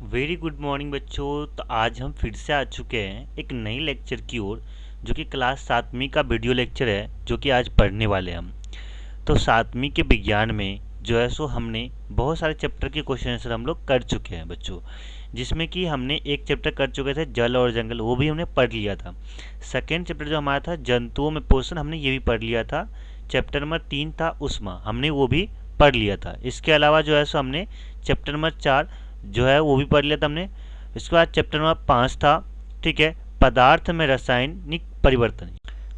Very good morning बच्चों। तो आज हम फिर से आ चुके हैं एक नई लेक्चर की ओर, जो कि क्लास 7वीं का वीडियो लेक्चर है, जो कि आज पढ़ने वाले हम। तो 7वीं के विज्ञान में जो है सो हमने बहुत सारे चैप्टर के क्वेश्चन आंसर हम लोग कर चुके हैं बच्चों, जिसमें कि हमने एक चैप्टर कर चुके थे जल और जंगल, वो भी हमने पढ़ लिया था। सेकेंड चैप्टर जो हमारा था जंतुओं में पोषण, हमने ये भी पढ़ लिया था। चैप्टर नंबर 3 था उष्मा, हमने वो भी पढ़ लिया था। इसके अलावा जो है सो हमने चैप्टर नंबर 4 जो है वो भी पढ़ लिया था हमने। इसके बाद चैप्टर नंबर 5 था, ठीक है, पदार्थ में रासायनिक परिवर्तन।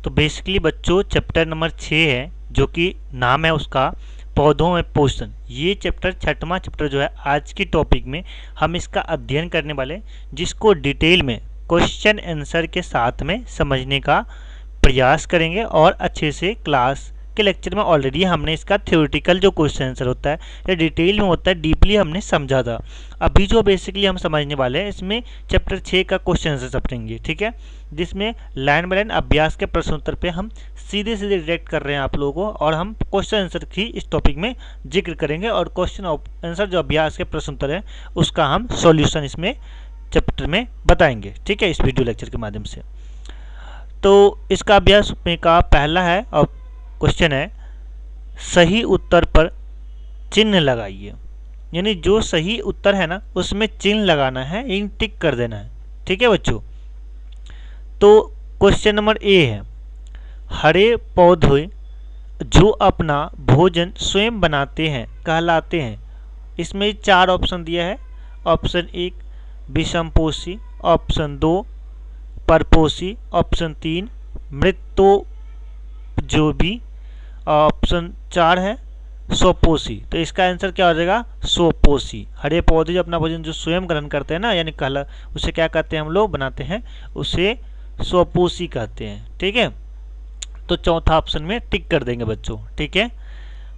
तो बेसिकली बच्चों चैप्टर नंबर 6 है, जो कि नाम है उसका पौधों में पोषण। ये चैप्टर छठवां चैप्टर जो है आज की टॉपिक में हम इसका अध्ययन करने वाले, जिसको डिटेल में क्वेश्चन आंसर के साथ में समझने का प्रयास करेंगे। और अच्छे से क्लास के लेक्चर में ऑलरेडी हमने इसका थ्योरेटिकल जो क्वेश्चन आंसर होता है या डिटेल में होता है, डीपली हमने समझा था। अभी जो बेसिकली हम समझने वाले हैं, इसमें चैप्टर 6 का क्वेश्चन आंसर समझेंगे, ठीक है, जिसमें लाइन बाय लाइन अभ्यास के प्रश्न उत्तर पे हम सीधे सीधे डायरेक्ट कर रहे हैं आप लोगों को, और हम क्वेश्चन आंसर की इस टॉपिक में जिक्र करेंगे, और क्वेश्चन आंसर जो अभ्यास के प्रश्न उत्तर है उसका हम सॉल्यूशन इसमें चैप्टर में बताएंगे, ठीक है, इस वीडियो लेक्चर के माध्यम से। तो इसका अभ्यास में का पहला है और क्वेश्चन है, सही उत्तर पर चिन्ह लगाइए। यानी जो सही उत्तर है ना उसमें चिन्ह लगाना है, इन टिक कर देना है, ठीक है बच्चों। तो क्वेश्चन नंबर ए है, हरे पौधे जो अपना भोजन स्वयं बनाते हैं कहलाते हैं। इसमें 4 ऑप्शन दिया है। ऑप्शन 1 विषमपोषी, ऑप्शन 2 परपोषी, ऑप्शन 3 मृतोपयोगी, ऑप्शन 4 है स्वपोषी। तो इसका आंसर क्या हो जाएगा? स्वपोषी। हरे पौधे जो अपना भोजन जो स्वयं ग्रहण करते हैं ना, यानी कहला, उसे क्या कहते हैं हम लोग बनाते हैं, उसे स्वपोषी कहते हैं, ठीक है। तो चौथा ऑप्शन में टिक कर देंगे बच्चों, ठीक है।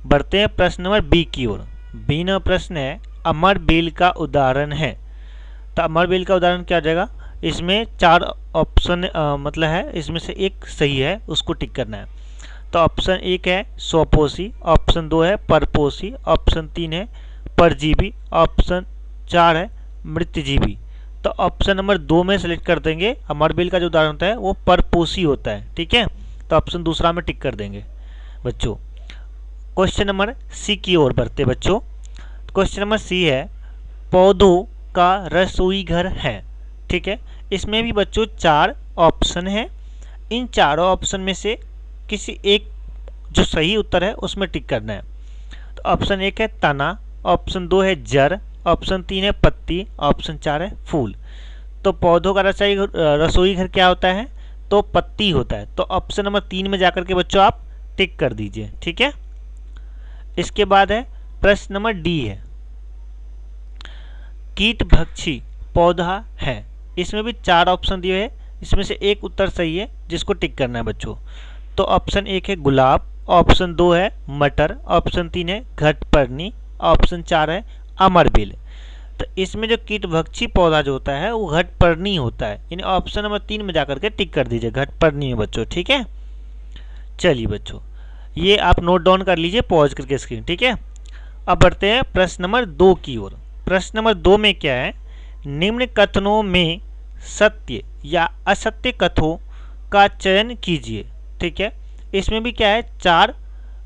बढ़ते हैं प्रश्न नंबर बी की ओर। बी नंबर प्रश्न है, अमर बेल का उदाहरण है। तो अमर बेल का उदाहरण क्या हो जाएगा? इसमें 4 ऑप्शन मतलब है, इसमें से एक सही है, उसको टिक करना है। तो ऑप्शन 1 है स्वपोषी, ऑप्शन 2 है परपोषी, ऑप्शन 3 है परजीवी, ऑप्शन 4 है मृतजीवी। तो ऑप्शन नंबर 2 में सेलेक्ट कर देंगे। अमरबेल का जो उदाहरण होता है वो परपोषी होता है, ठीक है। तो ऑप्शन दूसरा में टिक कर देंगे बच्चों। क्वेश्चन नंबर सी की ओर बढ़ते बच्चों। क्वेश्चन नंबर सी है, पौधों का रसोई घर है, ठीक है। इसमें भी बच्चों 4 ऑप्शन है। इन चारों ऑप्शन में से किसी एक जो सही उत्तर है उसमें टिक करना है। तो ऑप्शन 1 है तना, ऑप्शन 2 है जड़, ऑप्शन 3 है पत्ती, ऑप्शन 4 है फूल। तो पौधों का रसोई घर क्या होता है? तो पत्ती होता है। तो ऑप्शन नंबर 3 में जाकर के बच्चों आप टिक कर दीजिए, ठीक है। इसके बाद है प्रश्न नंबर डी है, कीट भक्षी पौधा है। इसमें भी 4 ऑप्शन दिए हैं, इसमें से एक उत्तर सही है, जिसको टिक करना है बच्चों। तो ऑप्शन 1 है गुलाब, ऑप्शन 2 है मटर, ऑप्शन 3 है घटपर्णी, ऑप्शन 4 है अमरबेल। तो इसमें जो कीटभक्षी पौधा जो होता है वो घटपर्णी होता है, यानी ऑप्शन नंबर 3 में जाकर के टिक कर दीजिए घटपर्णी में बच्चों, ठीक है। चलिए बच्चों, ये आप नोट डाउन कर लीजिए पॉज करके स्क्रीन, ठीक है। अब बढ़ते हैं प्रश्न नंबर 2 की ओर। प्रश्न नंबर 2 में क्या है, निम्न कथनों में सत्य या असत्य कथनों का चयन कीजिए, ठीक है। इसमें भी क्या है, 4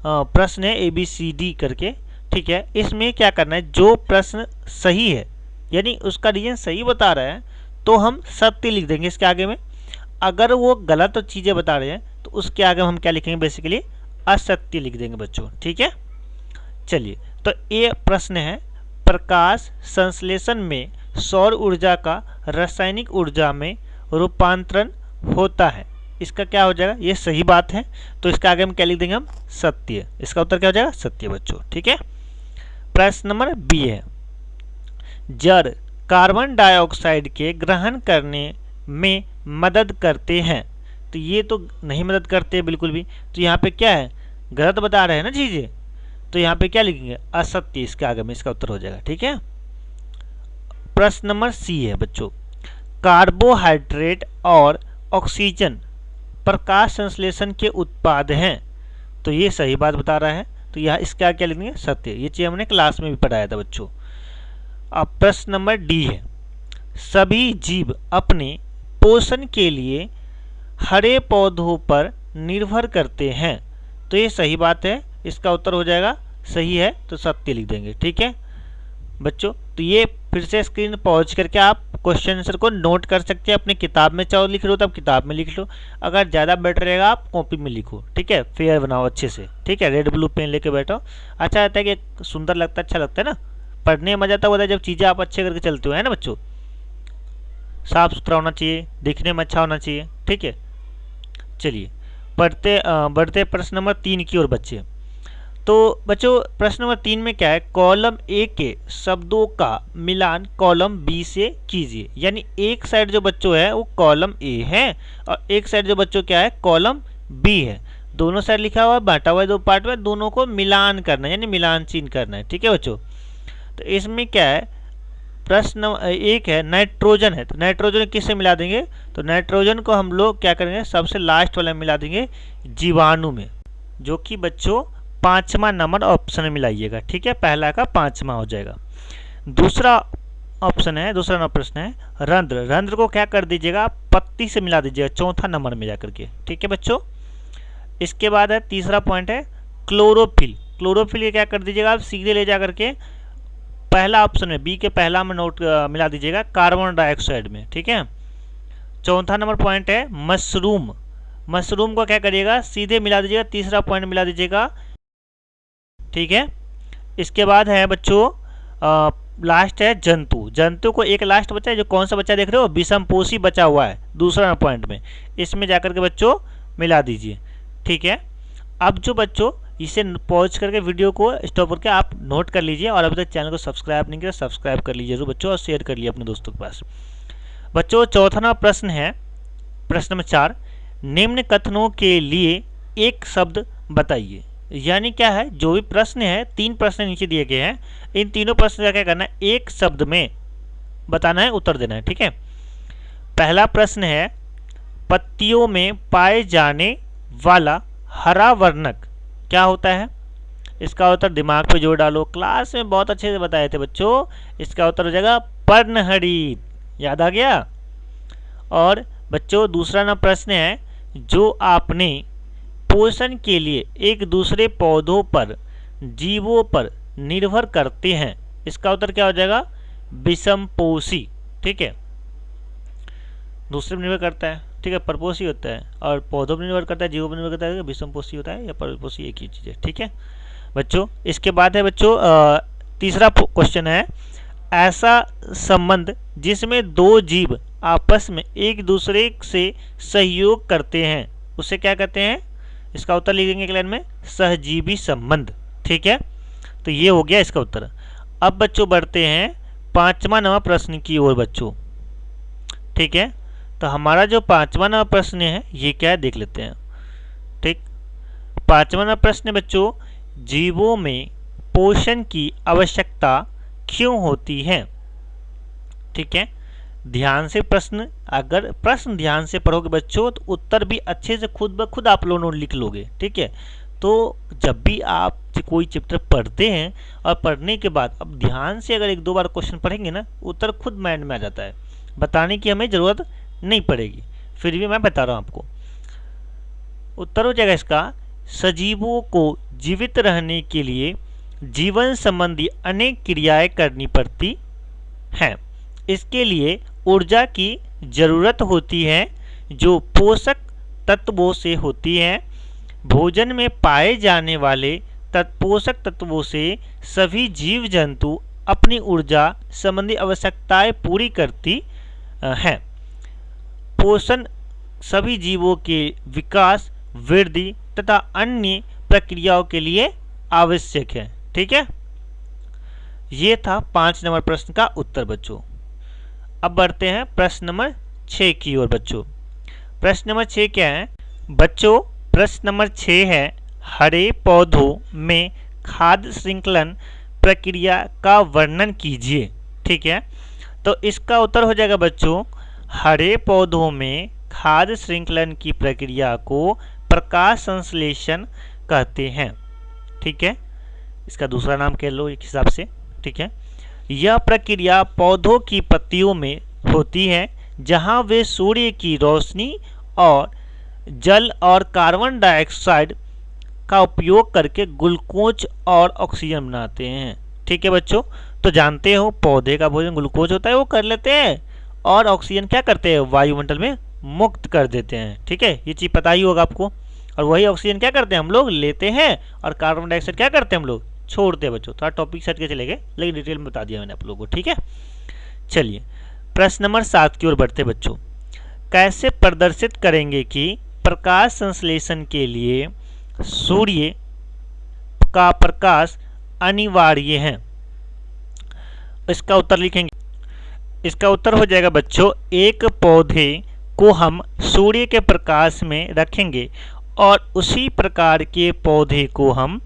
प्रश्न है ABCD करके, ठीक है। इसमें क्या करना है, जो प्रश्न सही है यानी उसका रीजन सही बता रहा है तो हम सत्य लिख देंगे इसके आगे में। अगर वो गलत चीज़ें बता रहे हैं तो उसके आगे हम क्या लिखेंगे, बेसिकली असत्य लिख देंगे बच्चों, ठीक है। चलिए, तो ये प्रश्न है, प्रकाश संश्लेषण में सौर ऊर्जा का रासायनिक ऊर्जा में रूपांतरण होता है। इसका क्या हो जाएगा, ये सही बात है, तो इसका आगे हम क्या लिख देंगे, हम सत्य। इसका उत्तर क्या हो जाएगा, सत्य बच्चों, ठीक है। प्रश्न नंबर बी है, जड़ कार्बन डाइऑक्साइड के ग्रहण करने में मदद करते हैं। तो ये तो नहीं मदद करते बिल्कुल भी, तो यहाँ पे क्या है, गलत बता रहे हैं ना चीज़ें, तो यहाँ पे क्या लिखेंगे, असत्य इसके आगे में इसका उत्तर हो जाएगा, ठीक है। प्रश्न नंबर सी है बच्चों, कार्बोहाइड्रेट और ऑक्सीजन प्रकाश संश्लेषण के उत्पाद हैं। तो ये सही बात बता रहा है, तो यहाँ इसका क्या लिखेंगे, सत्य। ये चीज़ हमने क्लास में भी पढ़ाया था बच्चों। अब प्रश्न नंबर डी है, सभी जीव अपने पोषण के लिए हरे पौधों पर निर्भर करते हैं। तो ये सही बात है, इसका उत्तर हो जाएगा सही है, तो सत्य लिख देंगे। ठीक है बच्चों, तो ये फिर से स्क्रीन पॉज करके आप क्वेश्चन आंसर को नोट कर सकते हैं। अपनी किताब में चाहो लिख लो तो आप किताब में लिख लो, अगर ज़्यादा बेटर रहेगा आप कॉपी में लिखो। ठीक है, फेयर बनाओ अच्छे से। ठीक है, रेड ब्लू पेन लेके बैठो, अच्छा लगता है कि सुंदर लगता है, अच्छा लगता है ना, पढ़ने में मजा आता है जब चीज़ें आप अच्छे करके चलते हो, है ना बच्चों। साफ सुथरा होना चाहिए, दिखने में अच्छा होना चाहिए। ठीक है, चलिए बढ़ते प्रश्न नंबर 3 की ओर बच्चे। तो बच्चों प्रश्न नंबर 3 में क्या है, कॉलम ए के शब्दों का मिलान कॉलम बी से कीजिए। यानी एक साइड जो बच्चों है वो कॉलम ए है और एक साइड जो बच्चों क्या है कॉलम बी है। दोनों साइड लिखा हुआ है, बांटा हुआ है दो पार्ट में, दोनों को मिलान करना है यानी मिलान चिन्ह करना है। ठीक है बच्चों, तो इसमें क्या है, प्रश्न एक है नाइट्रोजन है, तो नाइट्रोजन किससे मिला देंगे, तो नाइट्रोजन को हम लोग क्या करेंगे सबसे लास्ट वाला मिला देंगे जीवाणु में, जो कि बच्चों 5वां नंबर ऑप्शन में मिलाइएगा। ठीक है, पहला का 5वां हो जाएगा। दूसरा ऑप्शन है, दूसरा नंबर प्रश्न है रंध्र। रंध्र को क्या कर दीजिएगा, पत्ती से मिला दीजिएगा 4था नंबर में जाकर के। ठीक है बच्चों, इसके बाद है तीसरा पॉइंट है क्लोरोफिल। क्लोरोफिल क्या कर दीजिएगा आप सीधे ले जा करके पहला ऑप्शन में बी के पहला में नोट मिला दीजिएगा कार्बन डाइऑक्साइड में। ठीक है, चौथा नंबर पॉइंट है मशरूम। मशरूम को क्या करिएगा सीधे मिला दीजिएगा, तीसरा पॉइंट मिला दीजिएगा। ठीक है, इसके बाद है बच्चों लास्ट है जंतु। जंतु को एक लास्ट बचा है, जो कौन सा बच्चा देख रहे हो, विषमपोषी बचा हुआ है दूसरा पॉइंट में, इसमें जाकर के बच्चों मिला दीजिए। ठीक है, अब जो बच्चों इसे पॉज करके वीडियो को स्टॉप करके आप नोट कर लीजिए और अभी तक चैनल को सब्सक्राइब नहीं किया सब्सक्राइब कर लीजिए जरूर बच्चों और शेयर कर लीजिए अपने दोस्तों के पास। बच्चों चौथा नंबर प्रश्न है, प्रश्न नंबर 4, निम्न कथनों के लिए एक शब्द बताइए। यानी क्या है, जो भी प्रश्न है 3 प्रश्न नीचे दिए गए हैं, इन तीनों प्रश्न का क्या करना है, एक शब्द में बताना है, उत्तर देना है। ठीक है, पहला प्रश्न है पत्तियों में पाए जाने वाला हरा वर्णक क्या होता है। इसका उत्तर दिमाग पे जोर डालो, क्लास में बहुत अच्छे से बताए थे बच्चों। इसका उत्तर हो जाएगा पर्णहरित, याद आ गया। और बच्चों दूसरा ना प्रश्न है, जो आपने पोषण के लिए एक दूसरे पौधों पर जीवों पर निर्भर करते हैं, इसका उत्तर क्या हो जाएगा विषमपोषी। ठीक है, दूसरे पर निर्भर करता है, ठीक है, परपोषी होता है, और पौधों पर निर्भर करता है, जीवों पर निर्भर करता है, विषमपोषी होता है या परपोषी, एक ही चीज़ है। ठीक है बच्चों, इसके बाद है बच्चों तीसरा क्वेश्चन है, ऐसा संबंध जिसमें दो जीव आपस में एक दूसरे से सहयोग करते हैं उसे क्या कहते हैं। इसका उत्तर लिखेंगे एक लाइन में, सहजीवी संबंध। ठीक है, तो ये हो गया इसका उत्तर। अब बच्चों बढ़ते हैं 5वां नंबर प्रश्न की ओर बच्चों। ठीक है, तो हमारा जो 5वां नंबर प्रश्न है ये क्या है देख लेते हैं। ठीक, 5वां नंबर प्रश्न बच्चों, जीवों में पोषण की आवश्यकता क्यों होती है। ठीक है, ध्यान से प्रश्न, अगर प्रश्न ध्यान से पढ़ोगे बच्चों तो उत्तर भी अच्छे से खुद ब खुद आप लोग लिख लोगे। ठीक है, तो जब भी आप कोई चैप्टर पढ़ते हैं और पढ़ने के बाद अब ध्यान से अगर 1-2 बार क्वेश्चन पढ़ेंगे ना, उत्तर खुद माइंड में आ जाता है, बताने की हमें ज़रूरत नहीं पड़ेगी। फिर भी मैं बता रहा हूँ आपको, उत्तर हो जाएगा इसका, सजीवों को जीवित रहने के लिए जीवन संबंधी अनेक क्रियाएं करनी पड़ती हैं। इसके लिए ऊर्जा की जरूरत होती है जो पोषक तत्वों से होती है। भोजन में पाए जाने वाले पोषक तत्वों से सभी जीव जंतु अपनी ऊर्जा संबंधी आवश्यकताएं पूरी करती हैं। पोषण सभी जीवों के विकास, वृद्धि तथा अन्य प्रक्रियाओं के लिए आवश्यक है। ठीक है, ये था 5 नंबर प्रश्न का उत्तर बच्चों। अब बढ़ते हैं प्रश्न नंबर 6 की ओर बच्चों। प्रश्न नंबर 6 क्या है बच्चों, प्रश्न नंबर 6 है, हरे पौधों में खाद्य श्रृंखलन प्रक्रिया का वर्णन कीजिए। ठीक है, तो इसका उत्तर हो जाएगा बच्चों, हरे पौधों में खाद्य श्रृंखलन की प्रक्रिया को प्रकाश संश्लेषण कहते हैं। ठीक है, इसका दूसरा नाम कह लो एक हिसाब से। ठीक है, यह प्रक्रिया पौधों की पत्तियों में होती है जहां वे सूर्य की रोशनी और जल और कार्बन डाइऑक्साइड का उपयोग करके ग्लूकोज और ऑक्सीजन बनाते हैं। ठीक है बच्चों, तो जानते हो पौधे का भोजन ग्लूकोज होता है, वो कर लेते हैं, और ऑक्सीजन क्या करते हैं, वायुमंडल में मुक्त कर देते हैं। ठीक है, ये चीज़ पता ही होगा आपको। और वही ऑक्सीजन क्या करते हैं, हम लोग लेते हैं, और कार्बन डाइऑक्साइड क्या करते हैं, हम लोग छोड़ते हैं। बच्चों थोड़ा टॉपिक सेट के चले गए, लेकिन डिटेल में बता दिया मैंने आप लोगों को। ठीक है, चलिए प्रश्न नंबर 7 की ओर बढ़ते बच्चों। कैसे प्रदर्शित करेंगे कि प्रकाश संश्लेषण के लिए सूर्य का प्रकाश अनिवार्य है? इसका उत्तर लिखेंगे। इसका उत्तर हो जाएगा बच्चों, एक पौधे को हम सूर्य के प्रकाश में रखेंगे और उसी प्रकार के पौधे को हम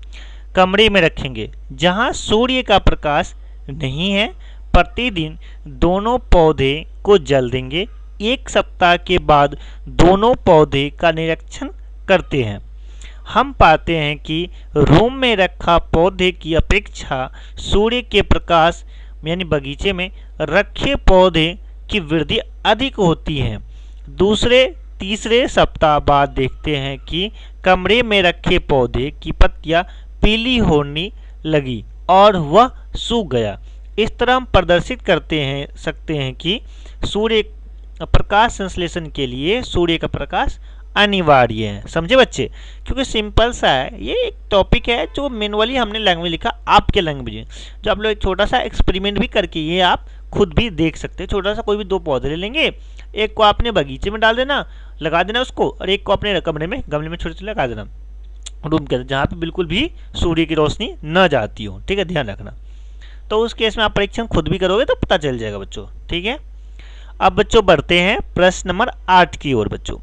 कमरे में रखेंगे जहां सूर्य का प्रकाश नहीं है। प्रतिदिन दोनों पौधे को जल देंगे। एक सप्ताह के बाद दोनों पौधे का निरीक्षण करते हैं। हम पाते हैं कि रूम में रखा पौधे की अपेक्षा सूर्य के प्रकाश यानी बगीचे में रखे पौधे की वृद्धि अधिक होती है। दूसरे तीसरे सप्ताह बाद देखते हैं कि कमरे में रखे पौधे की पत्तियां पीली होने लगी और वह सूख गया। इस तरह हम प्रदर्शित सकते हैं कि सूर्य प्रकाश संश्लेषण के लिए सूर्य का प्रकाश अनिवार्य है। समझे बच्चे, क्योंकि सिंपल सा है, ये एक टॉपिक है जो मैनुअली हमने लैंग्वेज लिखा, आपके लैंग्वेज में, जो आप लोग एक छोटा सा एक्सपेरिमेंट भी करके ये आप खुद भी देख सकते हैं। छोटा सा कोई भी 2 पौधे ले लेंगे, एक को आपने बगीचे में डाल देना, लगा देना उसको, और एक को अपने कमरे में गमले में छोटे छोटे लगा देना रूम के अंदर, जहाँ पे बिल्कुल भी सूर्य की रोशनी न जाती हो। ठीक है, ध्यान रखना। तो उस केस में आप परीक्षण खुद भी करोगे तो पता चल जाएगा बच्चों। ठीक है, अब बच्चों बढ़ते हैं प्रश्न नंबर 8 की ओर। बच्चों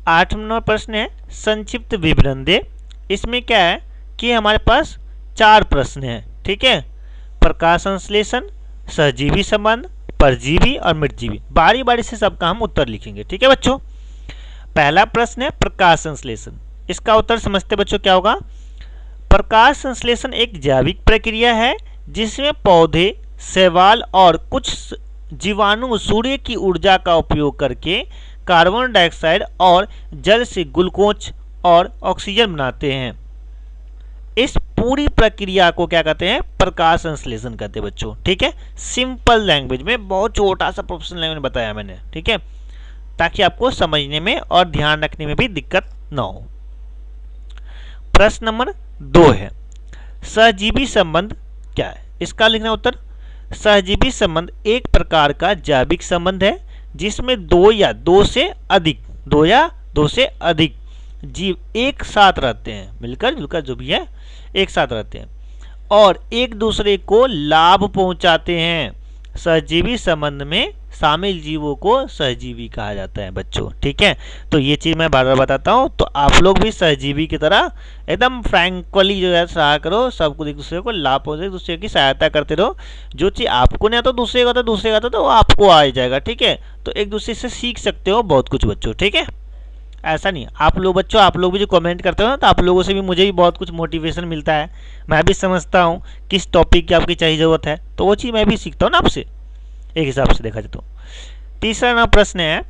8 नंबर प्रश्न है संक्षिप्त विवरण दे। इसमें क्या है कि हमारे पास 4 प्रश्न हैं। ठीक है, प्रकाश संश्लेषण, सहजीवी संबंध, परजीवी और मृतजीवी। बारी बारी से सबका हम उत्तर लिखेंगे। ठीक है बच्चों, पहला प्रश्न है प्रकाश संश्लेषण। इसका उत्तर समझते बच्चों क्या होगा। प्रकाश संश्लेषण एक जैविक प्रक्रिया है जिसमें पौधे, शैवाल और कुछ जीवाणु सूर्य की ऊर्जा का उपयोग करके कार्बन डाइऑक्साइड और जल से ग्लूकोज और ऑक्सीजन बनाते हैं। इस पूरी प्रक्रिया को क्या कहते हैं, प्रकाश संश्लेषण कहते हैं बच्चों। ठीक है, सिंपल लैंग्वेज में, बहुत छोटा सा प्रोफेशनल लैंग्वेज में बताया मैंने। ठीक है, ताकि आपको समझने में और ध्यान रखने में भी दिक्कत ना हो। प्रश्न नंबर 2 है सहजीवी संबंध क्या है। इसका लिखना उत्तर, सहजीवी संबंध एक प्रकार का जैविक संबंध है जिसमें 2 या 2 से अधिक जीव एक साथ रहते हैं, मिलकर जुलकर जो भी है एक साथ रहते हैं और एक दूसरे को लाभ पहुंचाते हैं। सहजीवी संबंध में शामिल जीवों को सहजीवी कहा जाता है बच्चों। ठीक है, तो ये चीज़ मैं बार बार बताता हूँ, तो आप लोग भी सहजीवी की तरह एकदम फ्रैंकली जो है सहाय करो, सबको एक दूसरे को लाभ पहुँचे, एक दूसरे की सहायता करते रहो। जो चीज़ आपको नहीं आता दूसरे का, तो दूसरे का तो वो आपको आ जाएगा। ठीक है, तो एक दूसरे से सीख सकते हो बहुत कुछ बच्चों। ठीक है, ऐसा नहीं, आप लोग बच्चों, आप लोग भी जो कमेंट करते हो ना, तो आप लोगों से भी मुझे भी बहुत कुछ मोटिवेशन मिलता है। मैं भी समझता हूँ किस टॉपिक की आपकी चाहिए ज़रूरत है, तो वो चीज़ मैं भी सीखता हूँ ना आपसे, एक हिसाब से देखा जाए तो। तीसरा ना प्रश्न है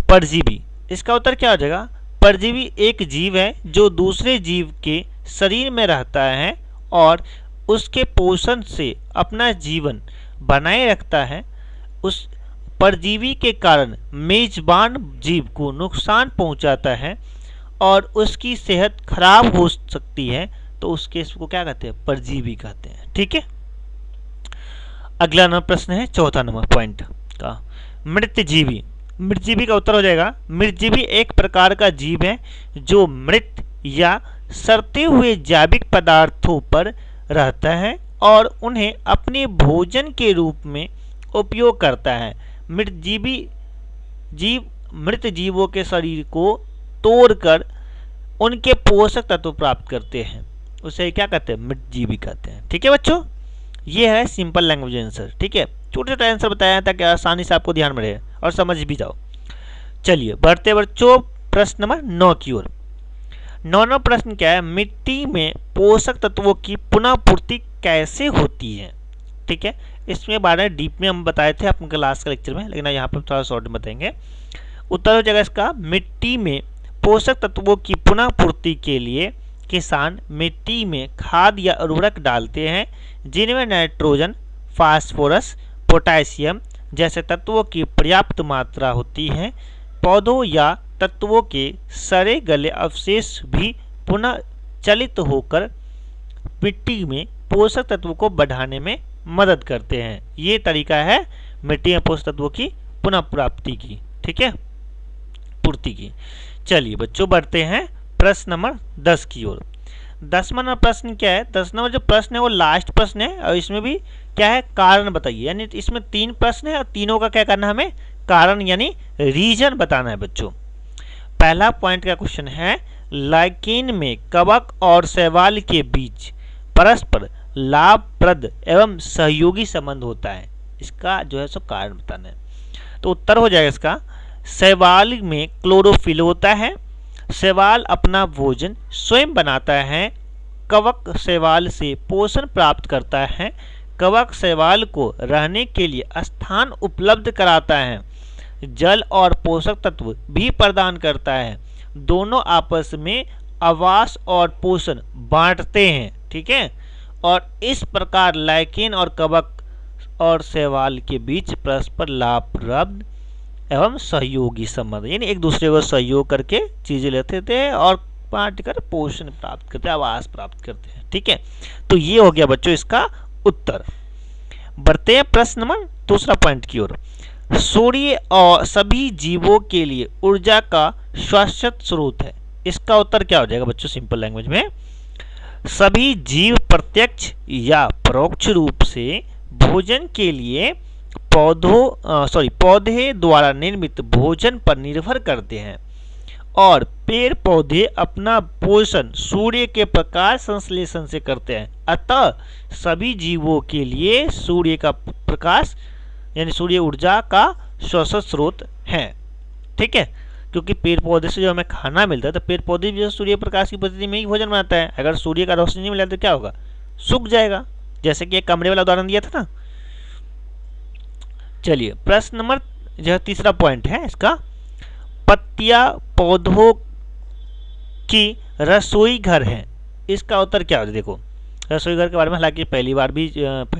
परजीवी। इसका उत्तर क्या हो जाएगा। परजीवी एक जीव है जो दूसरे जीव के शरीर में रहता है और उसके पोषण से अपना जीवन बनाए रखता है। उस परजीवी के कारण मेजबान जीव को नुकसान पहुंचाता है और उसकी सेहत खराब हो सकती है, तो उस केस को क्या कहते हैं, परजीवी कहते हैं। ठीक है, अगला नंबर प्रश्न है चौथा नंबर पॉइंट का मृतजीवी। मृतजीवी का उत्तर हो जाएगा, मृतजीवी एक प्रकार का जीव है जो मृत या सड़ते हुए जैविक पदार्थों पर रहता है और उन्हें अपने भोजन के रूप में उपयोग करता है। मृतजीवी जीव मृत जीवों के शरीर को तोड़कर उनके पोषक तत्व प्राप्त करते हैं, उसे क्या कहते हैं, मृतजीवी कहते हैं। ठीक है बच्चों, ये है सिंपल लैंग्वेज आंसर। ठीक है, छोटे छोटे आंसर बताया ताकि आसानी से आपको ध्यान में रहे और समझ भी जाओ। चलिए बढ़ते बच्चों प्रश्न नंबर 9 की ओर। 9वां प्रश्न क्या है, मिट्टी में पोषक तत्वों की पुनः पूर्ति कैसे होती है। ठीक है, इसमें बारे में डीप में हम बताए थे अपने क्लास के लेक्चर में, लेकिन यहाँ पर थोड़ा शॉर्ट में बताएंगे। उत्तर हो जाएगा इसका, मिट्टी में पोषक तत्वों की पुनः पूर्ति के लिए किसान मिट्टी में खाद या उर्वरक डालते हैं जिनमें नाइट्रोजन, फास्फोरस, पोटेशियम जैसे तत्वों की पर्याप्त मात्रा होती है। पौधों या तत्वों के सड़े गले अवशेष भी पुनः चलित होकर मिट्टी में पोषक तत्वों को बढ़ाने में मदद करते हैं। ये तरीका है मिट्टी में पोषक तत्वों की पुनः प्राप्ति की, ठीक है, पूर्ति की। चलिए बच्चों बढ़ते हैं प्रश्न नंबर 10 की ओर। 10वां नंबर प्रश्न क्या है? 10 नंबर जो प्रश्न है वो लास्ट प्रश्न है और इसमें भी क्या है, कारण बताइए। यानी इसमें 3 प्रश्न है और तीनों का क्या करना है, हमें कारण यानी रीजन बताना है बच्चों। पहला पॉइंट का क्वेश्चन है, लाइकेन में कवक और शैवाल के बीच परस्पर लाभप्रद एवं सहयोगी संबंध होता है। इसका जो है सो कारण बताना है। तो उत्तर हो जाएगा इसका, शैवाल में क्लोरोफिल होता है। शैवाल अपना भोजन स्वयं बनाता है। कवक शैवाल से पोषण प्राप्त करता है। कवक शैवाल को रहने के लिए स्थान उपलब्ध कराता है। जल और पोषक तत्व भी प्रदान करता है। दोनों आपस में आवास और पोषण बांटते हैं, ठीक है। और इस प्रकार लाइकेन और कवक और शैवाल के बीच परस्पर लाभप्रद एवं सहयोगी संबंध, यानी एक दूसरे को सहयोग करके चीजें लेते थे और बांटकर पोषण प्राप्त करते हैं, आवास प्राप्त करते हैं, ठीक है। तो ये हो गया बच्चों इसका उत्तर। बढ़ते हैं प्रश्न नंबर दूसरा पॉइंट की ओर। सूर्य और सभी जीवों के लिए ऊर्जा का शाश्वत स्रोत है। इसका उत्तर क्या हो जाएगा बच्चों सिंपल लैंग्वेज में? सभी जीव प्रत्यक्ष या परोक्ष रूप से भोजन के लिए पौधे द्वारा निर्मित भोजन पर निर्भर करते हैं और पेड़ पौधे अपना पोषण सूर्य के प्रकाश संश्लेषण से करते हैं। अतः सभी जीवों के लिए सूर्य का प्रकाश यानी सूर्य ऊर्जा का शाश्वत स्रोत है, ठीक है। क्योंकि पेड़ पौधे से जो हमें खाना मिलता है तो पेड़ पौधे भी सूर्य प्रकाश की उपस्थिति में ही भोजन बनाता है। अगर सूर्य का रोशनी नहीं मिला तो क्या होगा, सूख जाएगा, जैसे कि एक कमरे वाला उदाहरण दिया था ना। चलिए प्रश्न नंबर जो तीसरा पॉइंट है इसका, पत्तियां पौधों की रसोई घर है। इसका उत्तर क्या होगा? देखो रसोई घर के बारे में हालांकि पहले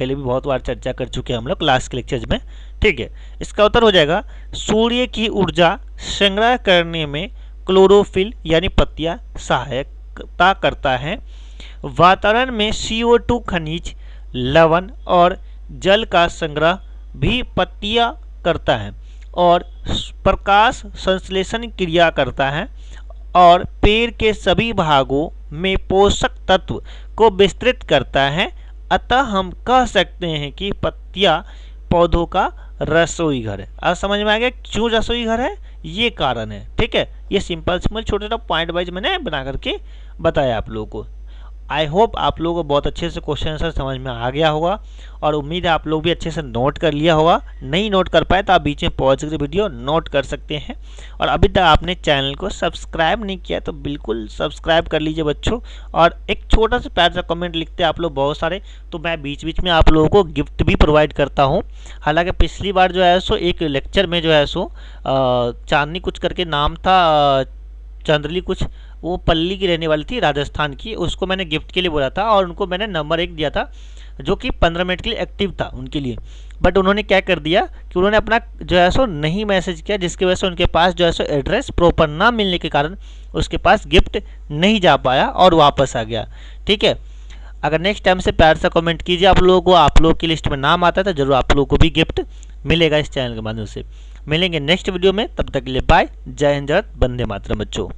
भी बहुत बार चर्चा कर चुके हैं हम लोग क्लास के लेक्चर्स में, ठीक है। इसका उत्तर हो जाएगा, सूर्य की ऊर्जा संग्रह करने में क्लोरोफिल यानी पत्तियां सहायता करता है। वातावरण में CO2 खनिज, लवण और जल का संग्रह भी पत्तियां करता है और प्रकाश संश्लेषण क्रिया करता है और पेड़ के सभी भागों में पोषक तत्व को विस्तृत करता है। अतः हम कह सकते हैं कि पत्तियां पौधों का रसोई घर है। अब समझ में आ गया क्यों रसोई घर है, ये कारण है, ठीक है। ये सिंपल छोटा छोटा पॉइंट वाइज मैंने बना करके बताया आप लोगों को। आई होप आप लोगों को बहुत अच्छे से क्वेश्चन आंसर समझ में आ गया होगा और उम्मीद है आप लोग भी अच्छे से नोट कर लिया होगा। नहीं नोट कर पाए तो आप बीच में पॉज करके वीडियो नोट कर सकते हैं। और अभी तक आपने चैनल को सब्सक्राइब नहीं किया तो बिल्कुल सब्सक्राइब कर लीजिए बच्चों। और एक छोटा सा प्यार सा कमेंट लिखते हैं आप लोग बहुत सारे, तो मैं बीच बीच में आप लोगों को गिफ्ट भी प्रोवाइड करता हूँ। हालाँकि पिछली बार जो है सो एक लेक्चर में जो है सो चांदनी कुछ करके नाम था, चंद्रली कुछ, वो पल्ली की रहने वाली थी राजस्थान की, उसको मैंने गिफ्ट के लिए बोला था और उनको मैंने नंबर 1 दिया था जो कि 15 मिनट के लिए एक्टिव था उनके लिए। बट उन्होंने क्या कर दिया कि उन्होंने अपना जो है सो नहीं मैसेज किया, जिसकी वजह से उनके पास जो है सो एड्रेस प्रॉपर ना मिलने के कारण उसके पास गिफ्ट नहीं जा पाया और वापस आ गया, ठीक है। अगर नेक्स्ट टाइम से प्यार से कमेंट कीजिए आप लोगों को, आप लोगों की लिस्ट में नाम आता है तो जरूर आप लोगों को भी गिफ्ट मिलेगा इस चैनल के माध्यम से। मिलेंगे नेक्स्ट वीडियो में, तब तक के लिए बाय, जय हिंद, वंदे मातरम बच्चों।